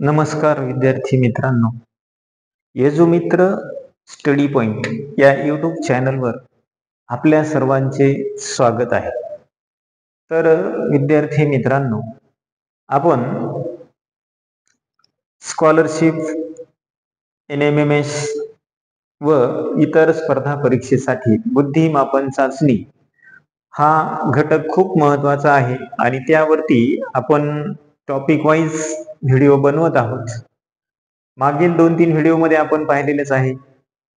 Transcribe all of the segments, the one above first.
नमस्कार विद्यार्थी मित्रांनो. येजू मित्र स्टडी पॉइंट या यूट्यूब चॅनलवर आपल्या सर्वांचे स्वागत आहे. तर विद्यार्थी मित्रांनो, आपण स्कॉलरशिप, NMMS व इतर स्पर्धा परीक्षेसाठी बुद्धिमापन चाचणी हा घटक खूप महत्वाचा आहे आणि त्यावरती आपण टॉपिक वाईज व्हिडिओ बनवत आहोत. मागील 2-3 व्हिडिओमध्ये आपण पाहिलेलेच आहे.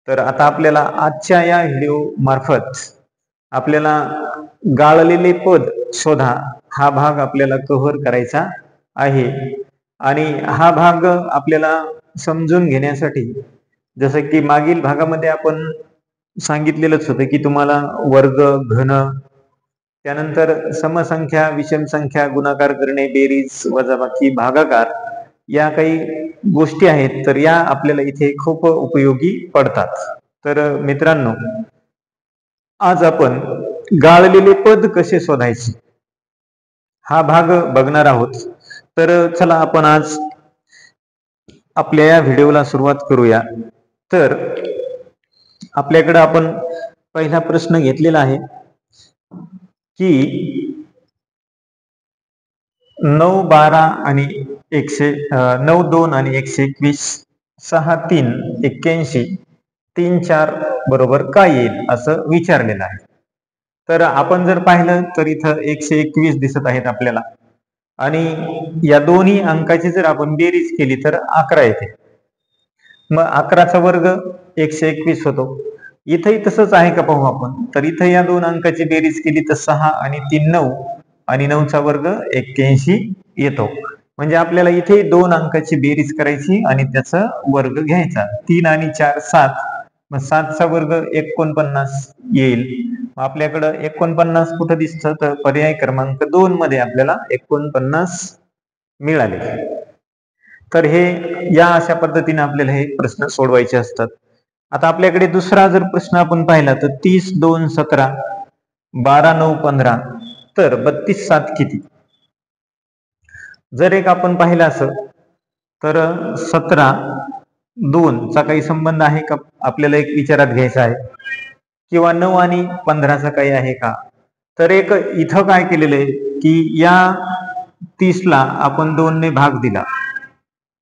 तर आता आपल्याला आजच्या या व्हिडिओ मार्फत आपल्याला गाळलेले पद शोधा हा भाग आपल्याला कव्हर करायचा आहे. आणि हा भाग आपल्याला समजून घेण्यासाठी, जसं की मागील भागामध्ये आपण सांगितलेलंच होतं की तुम्हाला वर्ग, घन, त्यानंतर समसंख्या, विषम संख्या, गुणाकार करणे, बेरीज, वजाबाकी, भागाकार या काही गोष्टी आहेत, तर या आपल्याला इथे खूप उपयोगी पडतात. तर मित्रांनो, आज आपण गाळलेले पद कसे शोधायचे हा भाग बघणार आहोत. तर चला आपण आज आपल्या या व्हिडिओला सुरुवात करूया. तर आपल्याकडे आपण पहिला प्रश्न घेतलेला आहे की 9, 12 आणि 9, 2 आणि 121, 6, 3, 81, 3, 4 बरोबर काय येईल असं विचारलेलं आहे. तर आपण जर पाहिलं तर इथं 121 दिसत आहेत आपल्याला आणि या दोन्ही अंकाची जर आपण बेरीज केली तर 11 येते. मग 11चा वर्ग 121 होतो. इथंही तसंच आहे का पाहू आपण. तर इथं या दोन अंकाची बेरीज केली तर 6 आणि 3 9 आणि 9चा वर्ग 81 येतो. म्हणजे आपल्याला इथे दोन अंकाची बेरीज करायची आणि त्याचा वर्ग घ्यायचा. 3 आणि 4 7, मग 7चा वर्ग 49 येईल. आपल्याकडं 49 कुठं दिसतं तर पर्याय क्रमांक 2 मध्ये आपल्याला 49 मिळाले. तर हे या अशा पद्धतीने आपल्याला हे प्रश्न सोडवायचे असतात. आता आपल्याकडे दुसरा जर प्रश्न आपण पाहिला तर 30, 2, 17, 12, 9, 15, तर 32, 7 किती. जर एक आपण पाहिलं असं तर 17, 2 चा काही संबंध आहे का आपल्याला एक विचारात घ्यायचा आहे, किंवा 9 आणि 15चा काही आहे का. तर एक इथं काय केलेलं आहे की या 30 ला आपण 2 ने भाग दिला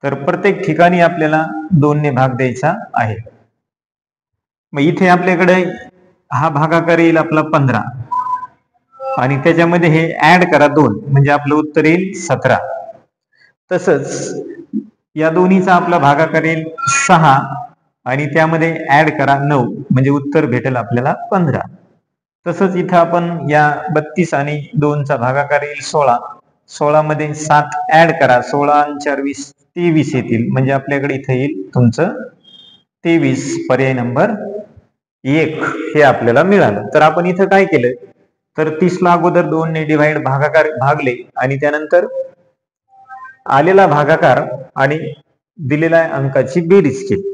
तर प्रत्येक ठिकाणी आपल्याला 2 ने भाग द्यायचा आहे. मग इथे आपल्याकडे हा भागाकार येईल आपला 15 आणि त्याच्यामध्ये हे ऍड करा 2 म्हणजे आपलं उत्तर येईल 17. तसंच या दोन्हीचा आपला भागाकार येईल 6 आणि त्यामध्ये ऍड करा 9 म्हणजे उत्तर भेटेल आपल्याला 15. तसंच इथं आपण या 32 आणि 2 चा भागाकार येईल 16. 16 मध्ये 7 ऍड करा, 16 आणि 4 20, 23 येतील. म्हणजे आपल्याकडे इथं येईल तुमचं 23. पर्याय नंबर 1 हे आपल्याला मिळालं. तर आपण इथं काय केलं तर 30 ला अगोदर 2 ने डिवाइड भागाकार भागले आणि त्यानंतर आलेला भागाकार आणि दिलेल्या अंकाची बेरीज केली.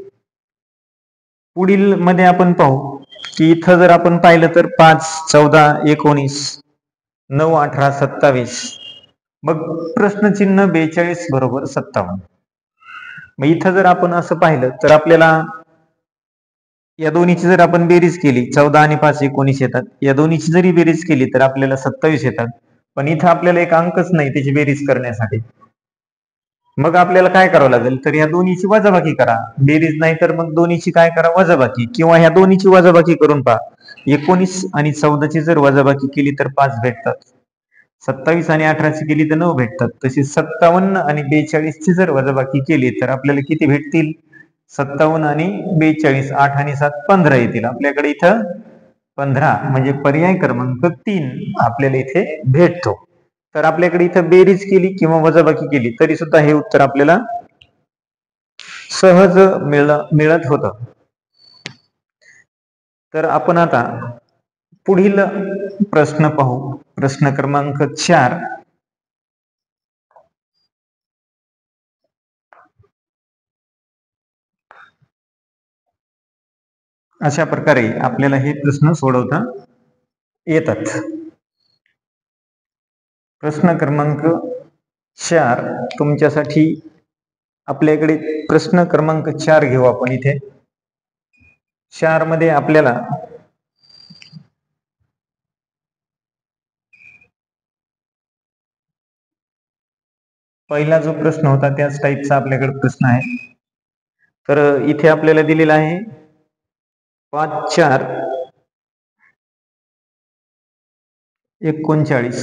पुढील मध्ये आपण पाहू की इथं जर आपण पाहिलं तर 5, 14, 19, 9, 18, 27, मग प्रश्नचिन्ह 42 बरोबर 57. मग इथं जर आपण असं पाहिलं तर आपल्याला या दोन्हीची जर आपण बेरीज केली, 14 आणि 5 19 येतात. या दोन्हीची जरी बेरीज केली तर आपल्याला 27 येतात. पण इथं आपल्याला एक अंकच नाही त्याची बेरीज करण्यासाठी. मग आपल्याला काय करावं लागेल तर या दोन्हीची वजाबाकी करा. बेरीज नाही तर मग दोन्हीची काय करा, वजाबाकी, किंवा ह्या दोन्हीची वजाबाकी करून पहा. 19 आणि 14 जर वजाबाकी केली तर 5 भेटतात. 27 आणि 18 केली तर 9 भेटतात. तशी 57 आणि 42 जर वजाबाकी केली तर आपल्याला किती भेटतील, 57 आणि 42, 8 आणि 7 15 येतील. आपल्याकडे इथं 15 म्हणजे पर्याय क्रमांक 3 आपल्याला इथे भेटतो. तर आपल्याकडे इथं बेरीज केली किंवा वजाबाकी केली तरी सुद्धा हे उत्तर आपल्याला सहज मिळत होतं. तर आपण आता पुढील प्रश्न पाहू. प्रश्न क्रमांक 4. अशा प्रकारे आपल्याला हे प्रश्न सोडवता येतात. प्रश्न क्रमांक 4 तुमच्यासाठी आपल्याकडे प्रश्न क्रमांक 4 घेऊ आपण. इथे 4 मध्ये आपल्याला पहिला जो प्रश्न होता त्याच टाईपचा आपल्याकडे प्रश्न आहे. तर इथे आपल्याला दिलेला आहे 5 4 39,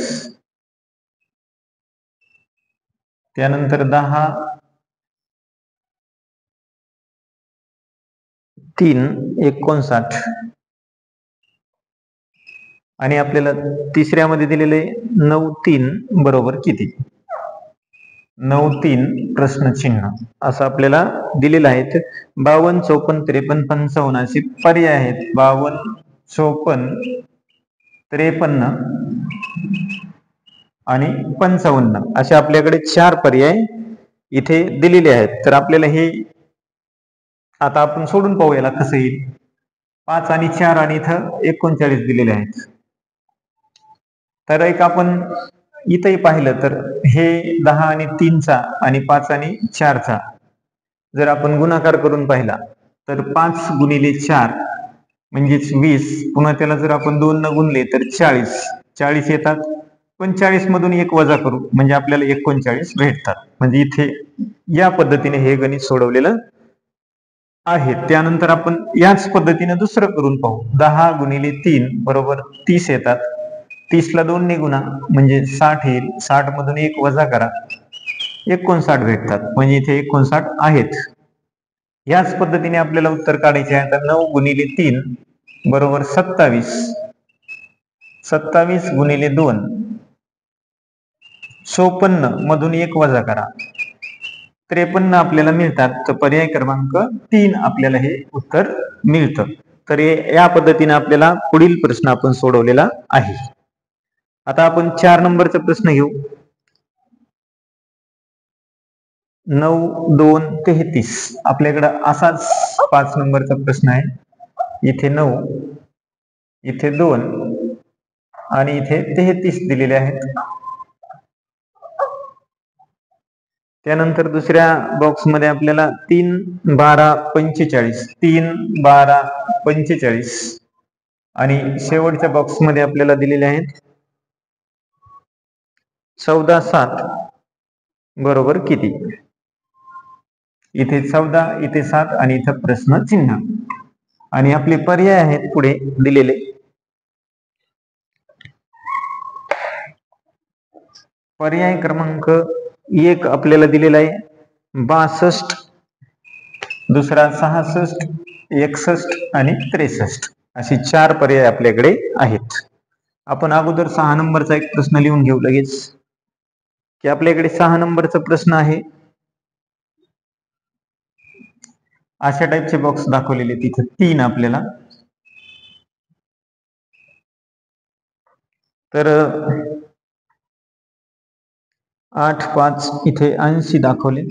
त्यानंतर 10 3 59 आणि आपल्याला तिसऱ्यामध्ये दिलेले 9 3 बरोबर किती. 9 3 प्रश्नचिन्ह असं आपल्याला दिलेलं आहे. 52 54 53 55 असे पर्याय आहेत. 52 54 53 आणि 55 असे आपल्याकडे 4 पर्याय इथे दिलेले आहेत. तर आपल्याला हे आता आपण सोडून पाहू याला कसं येईल. 5 आणि 4 आणि इथं 39 दिलेले आहेत. तर एक आपण इथंही पाहिलं तर हे 10 आणि 3चा आणि 5 आणि 4चा जर आपण गुणाकार करून पाहिला तर 5 गुणिले 4 म्हणजेच 20, पुन्हा त्याला जर आपण 2 न गुणले तर 40 येतात. पण 40 मधून 1 वजा करू म्हणजे आपल्याला 39 भेटतात. म्हणजे इथे या पद्धतीने हे गणित सोडवलेलं आहे. त्यानंतर आपण याच पद्धतीने दुसरं करून पाहू. 10 गुणिले 3 बरोबर 30 येतात. 30 ला 2 ने गुणा म्हणजे 60 येईल. 60 मधून 1 वजा करा 59 भेटतात. म्हणजे इथे 59 आहेत. याच पद्धतीने आपल्याला उत्तर काढायचे आहे. तर 9 गुणिले 3 बरोबर 27, 27 गुणिले 2 54 मधून 1 वजा करा 53 आपल्याला मिळतात. तर पर्याय क्रमांक 3 आपल्याला हे उत्तर मिळतं. तर या पद्धतीने आपल्याला पुढील प्रश्न आपण सोडवलेला आहे. आता आपण 4 नंबरचा प्रश्न घेऊ. 9 2 33 आपल्याकडे असाच 5 नंबरचा प्रश्न आहे. इथे 9, इथे 2 आणि इथे 33 दिलेले आहेत. त्यानंतर दुसऱ्या बॉक्स मध्ये आपल्याला 3 12 45 3 12 45 आणि शेवटच्या बॉक्स मध्ये आपल्याला दिलेले आहेत 14 7 बरोबर किती. इथे 14, इथे 7 आणि इथं प्रश्न चिन्ह आणि आपले पर्याय आहेत पुढे दिलेले. पर्याय क्रमांक 1 आपल्याला दिलेला आहे 62, दुसरा 66, 61 आणि 63 असे 4 पर्याय आपल्याकडे आहेत. आपण अगोदर 6 नंबरचा एक प्रश्न लिहून घेऊ लगेच की आपल्याकडे 6 नंबरचा प्रश्न आहे. अशा टाईपचे बॉक्स दाखवलेले तिथे 3 आपल्याला. तर 8 5 इथे 80 दाखवले,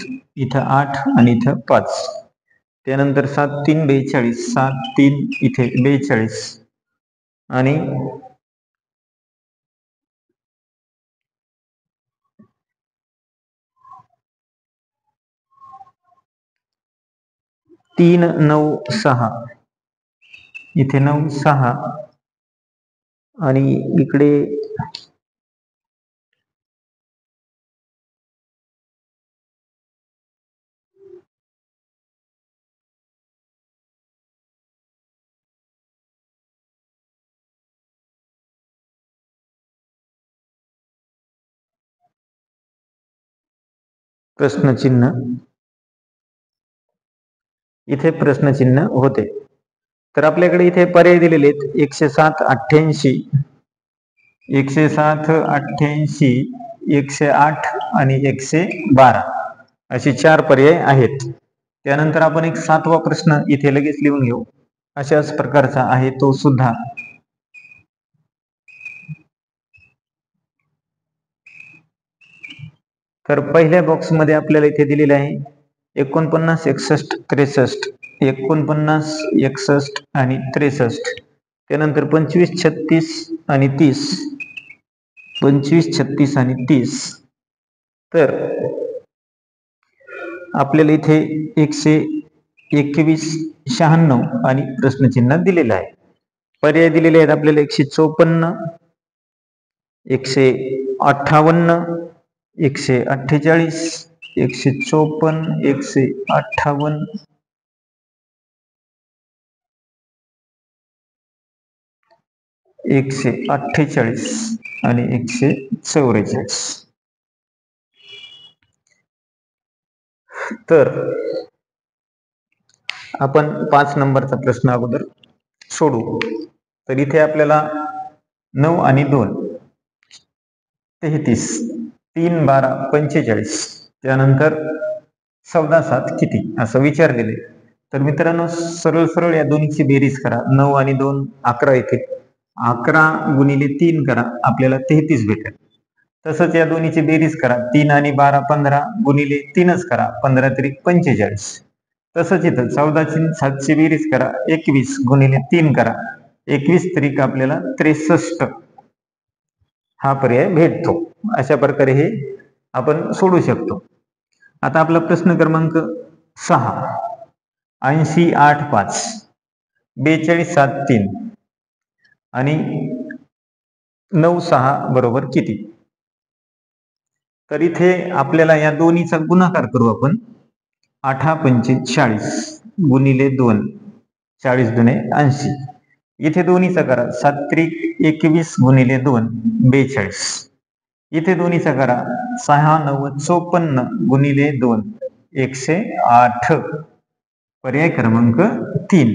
इथं 8 आणि इथं 5. त्यानंतर 7 3 42, 7 3 इथे 42 आणि 3 9 6 इथे 9 6 आणि इकडे प्रश्नचिन्ह, इथे प्रश्नचिन्ह होते. तर आपल्याकडे इथे पर्याय दिलेले आहेत 107 88, 107 88, 108 आणि 112 असे 4 पर्याय आहेत. त्यानंतर आपण एक 7वा प्रश्न इथे लगेच लिहून घेऊ. अशाच प्रकारचा आहे तो सुद्धा. तर पहिल्या बॉक्स मध्ये आपल्याला इथे दिलेले आहे 49 61 63, 49 61 आणि 63. त्यानंतर 25 36 आणि 30, 25 36 आणि 30. तर आपल्याला इथे 121.96 आणि प्रश्नचिन्ह दिलेलं आहे. पर्याय दिलेले आहेत आपल्याला 154, 158, 148, 154, 158, 148 आणि 144. तर आपण 5 नंबरचा प्रश्न अगोदर सोडवू. तर इथे आपल्याला 9 आणि 2 33, 3 12 45, त्यानंतर 14 7 किती असं विचारलेले. तर मित्रांनो, सरळ सरळ या दोन्हीची बेरीज करा. 9 आणि 2 11 येतील. 11 गुणिले 3 करा, आपल्याला 33 भेटेल. तसंच या दोन्हीची बेरीज करा. 3 आणि 12 15 गुणिले 3च करा, 15 त्रिक 45. तसंच इथं 14 7ची बेरीज करा, 21 गुणिले 3 करा, 21 त्रिक आपल्याला 63. हा पर्याय भेटतो. अशा प्रकारे हे आपण सोडू शकतो. आता आपला प्रश्न क्रमांक 6, 80 8 5, 42 7 3 आणि 9 6 बरोबर किती. तर इथे आपल्याला या दोन्हीचा गुणाकार करू आपण. 8 पंचे 40 गुणिले 2, 40 दुने 80. इथे दोन्हीचा करा. 7 त्रिक 21 गुणिले 2 42. इथे दोन्हीचा करा. 6 9 54 गुणिले 2 108. पर्याय क्रमांक 3.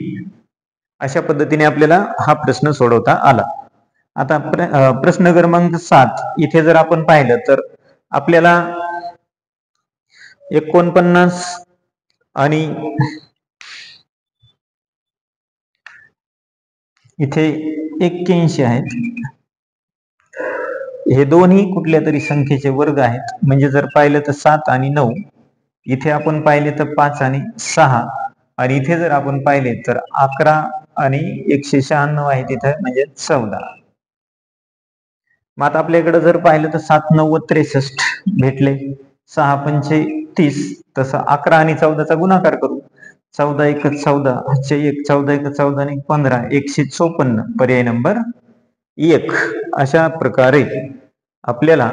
अशा पद्धतीने आपल्याला हा प्रश्न सोडवता आला. आता प्रश्न क्रमांक 7 इथे जर आपण पाहिलं तर आपल्याला 49 आणि इथे 81 आहेत. हे दोन्ही कुठल्या तरी संख्येचे वर्ग आहेत. म्हणजे जर पाहिलं तर 7 आणि 9, इथे आपण पाहिले तर 5 आणि 6, आणि इथे जर आपण पाहिले तर 11 आणि 196 आहे तिथं, म्हणजे 14. मग आता आपल्याकडे जर पाहिलं तर 7 9 63 भेटले, 6 पंचे 30. तसं 11 आणि 14चा गुणाकार करू. 14 1 14, 1 14 1 14 आणि 15 154. पर्याय नंबर 1. अशा प्रकारे आपल्याला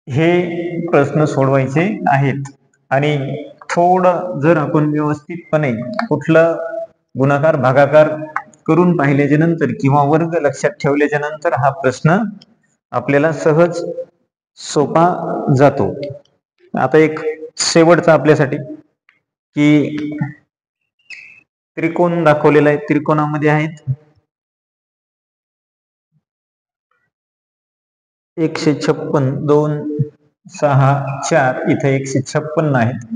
हे प्रश्न सोडवायचे आहेत. आणि थोडं जर आपण व्यवस्थितपणे कुठलं गुणाकार भागाकार करून पाहिल्याच्या नंतर किंवा वर्ग लक्षात ठेवल्याच्या नंतर हा प्रश्न आपल्याला सहज सोपा जातो. आता एक शेवटचा आपल्यासाठी की त्रिकोण दाखवलेला आहे. त्रिकोणामध्ये आहेत 156, 2 6 4, इथे 156 आहेत.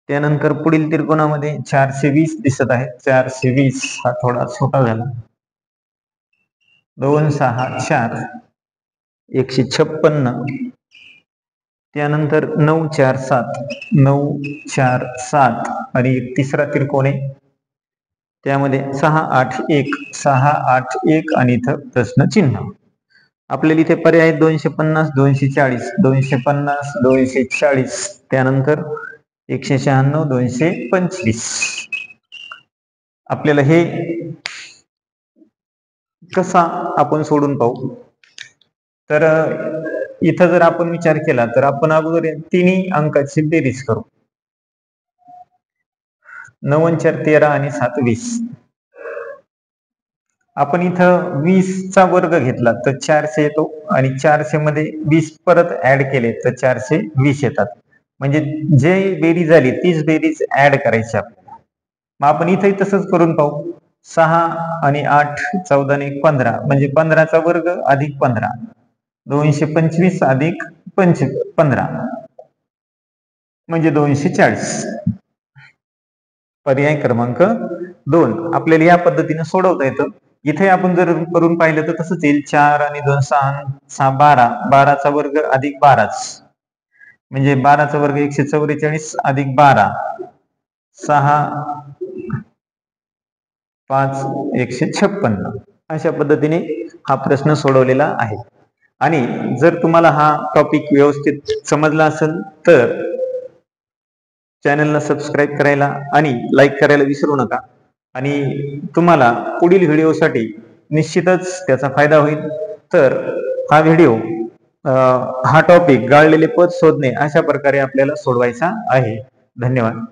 त्यानंतर पुढील त्रिकोणामध्ये 420 दिसत आहे. 420 हा थोडा छोटा झाला. 2 6 4 156. त्यानंतर 9 4 7, 9 4 7 आणि एक तिसरा त्रिकोण आहे, त्यामध्ये 6 8 1, 6 8 1 आणि इथं प्रश्न चिन्ह. आपल्याला इथे पर्याय 250 240, 250 240, त्यानंतर 196 225. आपल्याला हे कसा आपण सोडून पाहू. तर इथं जर आपण विचार केला तर आपण अगोदर तिन्ही अंकाची बेरीज करू. 9 4 13 आणि 7 20. आपण इथं 20 चा वर्ग घेतला तर 400 येतो, आणि 400 मध्ये 20 परत ऍड केले तर 420 येतात. म्हणजे जे बेरीज झाली तीच बेरीज ऍड करायची आपल्याला. मग आपण इथंही तसंच करून पाहू. 6 आणि 8 14 आणि 15, म्हणजे 15चा वर्ग अधिक 15, 225 अधिक 15 म्हणजे 240. पर्याय क्रमांक 2 आपल्याला या पद्धतीने सोडवता येतं. इथे आपण जर करून पाहिलं तर तसंच येईल. 4 आणि 2 6 6 12, 12चा वर्ग अधिक 12, म्हणजे 12चा वर्ग 144 अधिक 12, 6 5 156. अशा पद्धतीने हा प्रश्न सोडवलेला आहे. आणि जर तुम्हाला हा टॉपिक व्यवस्थित समजला असेल तर चॅनलला सबस्क्राईब करायला आणि लाईक करायला विसरू नका. आणि तुम्हाला पुढील व्हिडिओसाठी निश्चितच त्याचा फायदा होईल. तर हा व्हिडिओ हा टॉपिक गाळलेले पद शोधणे अशा प्रकारे आपल्याला सोडवायचा आहे. धन्यवाद.